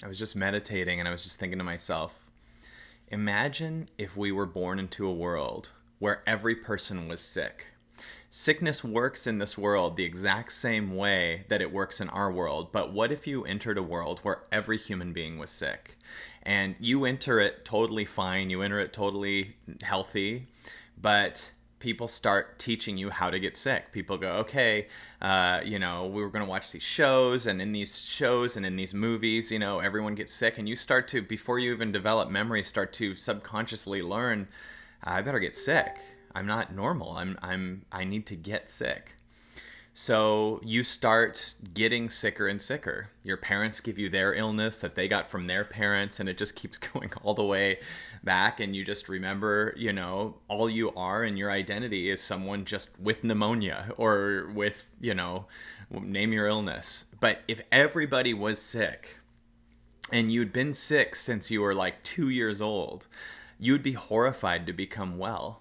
I was just meditating and I was just thinking to myself, imagine if we were born into a world where every person was sick. Sickness works in this world the exact same way that it works in our world, but what if you entered a world where every human being was sick? And you enter it totally fine, you enter it totally healthy, but people start teaching you how to get sick. People go, okay, we were going to watch these shows, and in these shows and in these movies, everyone gets sick, and you start to, before you even develop memory, start to subconsciously learn, I better get sick. I'm not normal. I need to get sick. So you start getting sicker and sicker. Your parents give you their illness that they got from their parents, and it just keeps going all the way back. And you just remember, all you are and your identity is someone just with pneumonia or with, name your illness. But if everybody was sick and you'd been sick since you were like 2 years old, you'd be horrified to become well.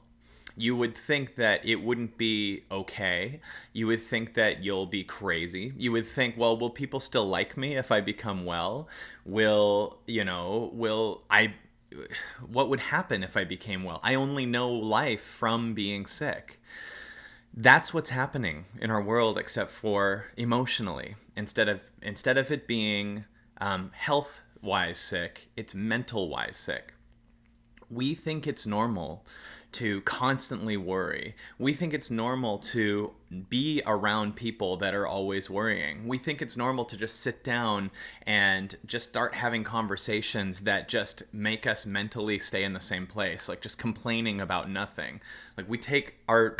You would think that it wouldn't be okay. You would think that you'll be crazy. You would think, well, will people still like me if I become well? What would happen if I became well? I only know life from being sick. That's what's happening in our world, except for emotionally. Instead of it being health-wise sick, it's mental-wise sick. We think it's normal to constantly worry. We think it's normal to be around people that are always worrying. We think it's normal to just sit down and just start having conversations that just make us mentally stay in the same place, like just complaining about nothing. Like we take our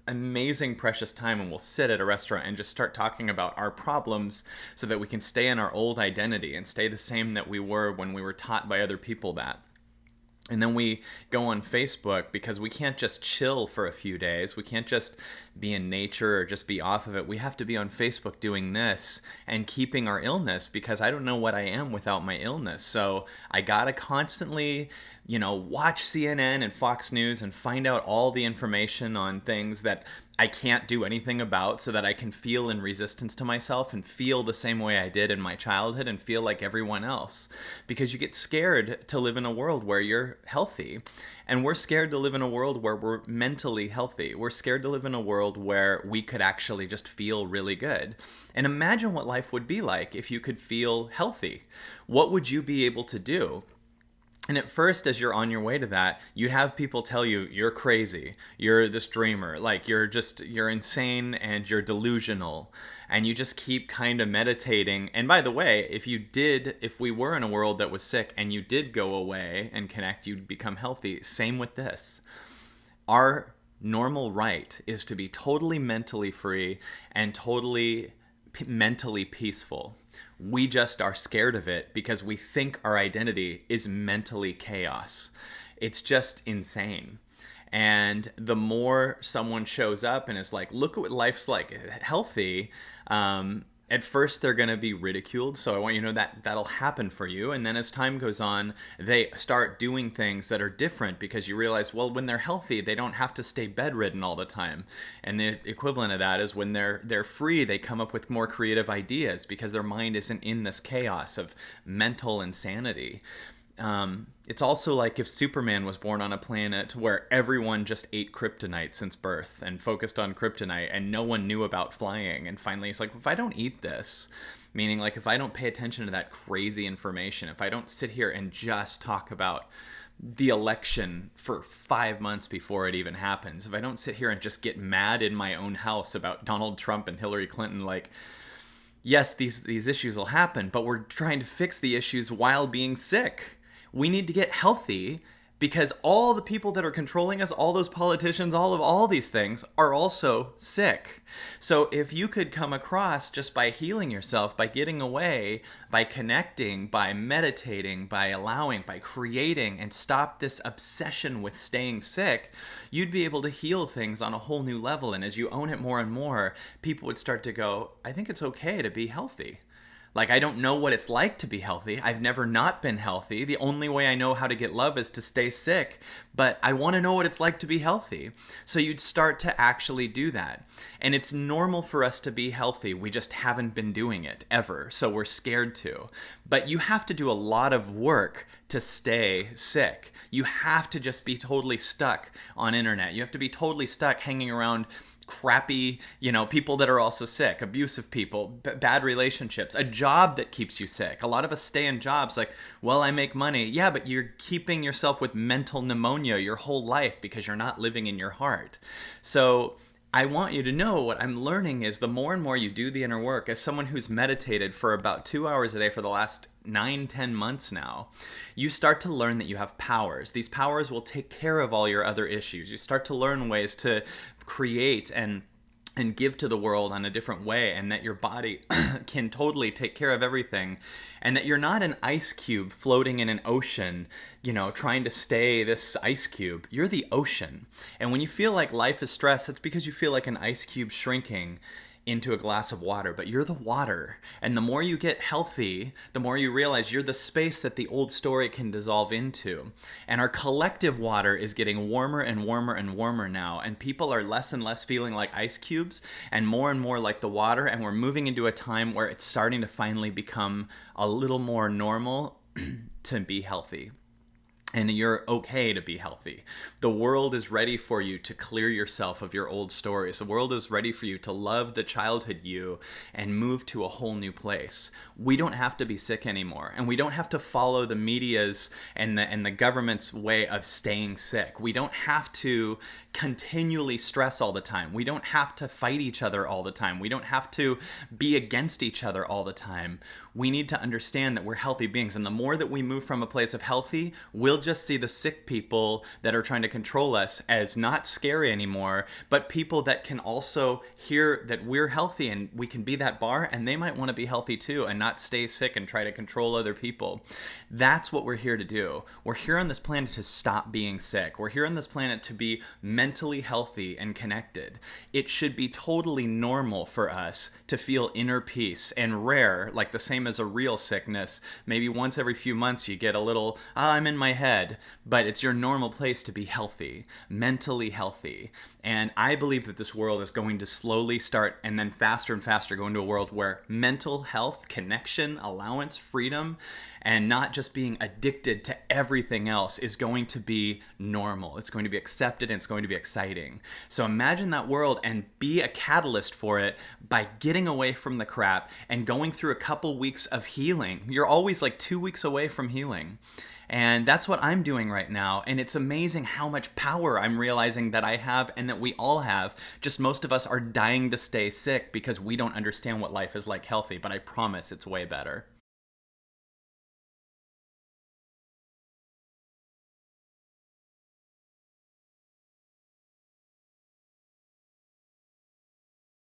amazing precious time and we'll sit at a restaurant and just start talking about our problems so that we can stay in our old identity and stay the same that we were when we were taught by other people that. And then we go on Facebook because we can't just chill for a few days. We can't just be in nature or just be off of it. We have to be on Facebook doing this and keeping our illness, because I don't know what I am without my illness. So I gotta constantly, watch CNN and Fox News and find out all the information on things that I can't do anything about, so that I can feel in resistance to myself and feel the same way I did in my childhood and feel like everyone else. Because you get scared to live in a world where you're healthy. And we're scared to live in a world where we're mentally healthy. We're scared to live in a world where we could actually just feel really good. And imagine what life would be like if you could feel healthy. What would you be able to do? And at first, as you're on your way to that, you'd have people tell you, you're crazy, you're this dreamer, like you're insane and you're delusional. And you just keep kind of meditating. And by the way, if we were in a world that was sick and you did go away and connect, you'd become healthy. Same with this. Our normal right is to be totally mentally free and totally mentally peaceful. We just are scared of it because we think our identity is mentally chaos. It's just insane. And the more someone shows up and is like, look at what life's like healthy, at first they're going to be ridiculed. So I want you to know that that'll happen for you. And then as time goes on, they start doing things that are different because you realize, well, when they're healthy, they don't have to stay bedridden all the time. And the equivalent of that is when they're free, they come up with more creative ideas because their mind isn't in this chaos of mental insanity. It's also like if Superman was born on a planet where everyone just ate kryptonite since birth and focused on kryptonite and no one knew about flying. And finally it's like, if I don't eat this, meaning like if I don't pay attention to that crazy information, if I don't sit here and just talk about the election for 5 months before it even happens, if I don't sit here and just get mad in my own house about Donald Trump and Hillary Clinton, like, yes, these issues will happen, but we're trying to fix the issues while being sick. We need to get healthy because all the people that are controlling us, all those politicians, all these things are also sick. So if you could come across just by healing yourself, by getting away, by connecting, by meditating, by allowing, by creating, and stop this obsession with staying sick, you'd be able to heal things on a whole new level. And as you own it more and more, people would start to go, I think it's okay to be healthy. Like, I don't know what it's like to be healthy. I've never not been healthy. The only way I know how to get love is to stay sick. But I want to know what it's like to be healthy. So you'd start to actually do that. And it's normal for us to be healthy. We just haven't been doing it ever. So we're scared to. But you have to do a lot of work to stay sick. You have to just be totally stuck on internet. You have to be totally stuck hanging around crappy, people that are also sick, abusive people, bad relationships, a job that keeps you sick. A lot of us stay in jobs like, well, I make money. Yeah, but you're keeping yourself with mental pneumonia your whole life because you're not living in your heart. So I want you to know what I'm learning is the more and more you do the inner work, as someone who's meditated for about 2 hours a day for the last 9-10 months now, you start to learn that you have powers. These powers will take care of all your other issues. You start to learn ways to create and give to the world on a different way, and that your body can totally take care of everything, and that you're not an ice cube floating in an ocean, trying to stay this ice cube. You're the ocean. And when you feel like life is stressed, it's because you feel like an ice cube shrinking into a glass of water, but you're the water. And the more you get healthy, the more you realize you're the space that the old story can dissolve into. And our collective water is getting warmer and warmer and warmer now, and people are less and less feeling like ice cubes and more like the water, and we're moving into a time where it's starting to finally become a little more normal to be healthy. And you're okay to be healthy. The world is ready for you to clear yourself of your old stories. The world is ready for you to love the childhood you and move to a whole new place. We don't have to be sick anymore, and we don't have to follow the media's and the government's way of staying sick. We don't have to continually stress all the time. We don't have to fight each other all the time. We don't have to be against each other all the time. We need to understand that we're healthy beings, and the more that we move from a place of healthy, we'll just see the sick people that are trying to control us as not scary anymore, but people that can also hear that we're healthy and we can be that bar, and they might want to be healthy too and not stay sick and try to control other people. That's what we're here to do. We're here on this planet to stop being sick. We're here on this planet to be mentally healthy and connected. It should be totally normal for us to feel inner peace, and rare, like the same as a real sickness. Maybe once every few months you get a little, I'm in my head. But it's your normal place to be healthy, mentally healthy. And I believe that this world is going to slowly start, and then faster and faster, go into a world where mental health, connection, allowance, freedom, and not just being addicted to everything else is going to be normal. It's going to be accepted, and it's going to be exciting. So imagine that world and be a catalyst for it by getting away from the crap and going through a couple weeks of healing. You're always like 2 weeks away from healing. And that's what I'm doing right now. And it's amazing how much power I'm realizing that I have and that we all have. Just most of us are dying to stay sick because we don't understand what life is like healthy. But I promise it's way better.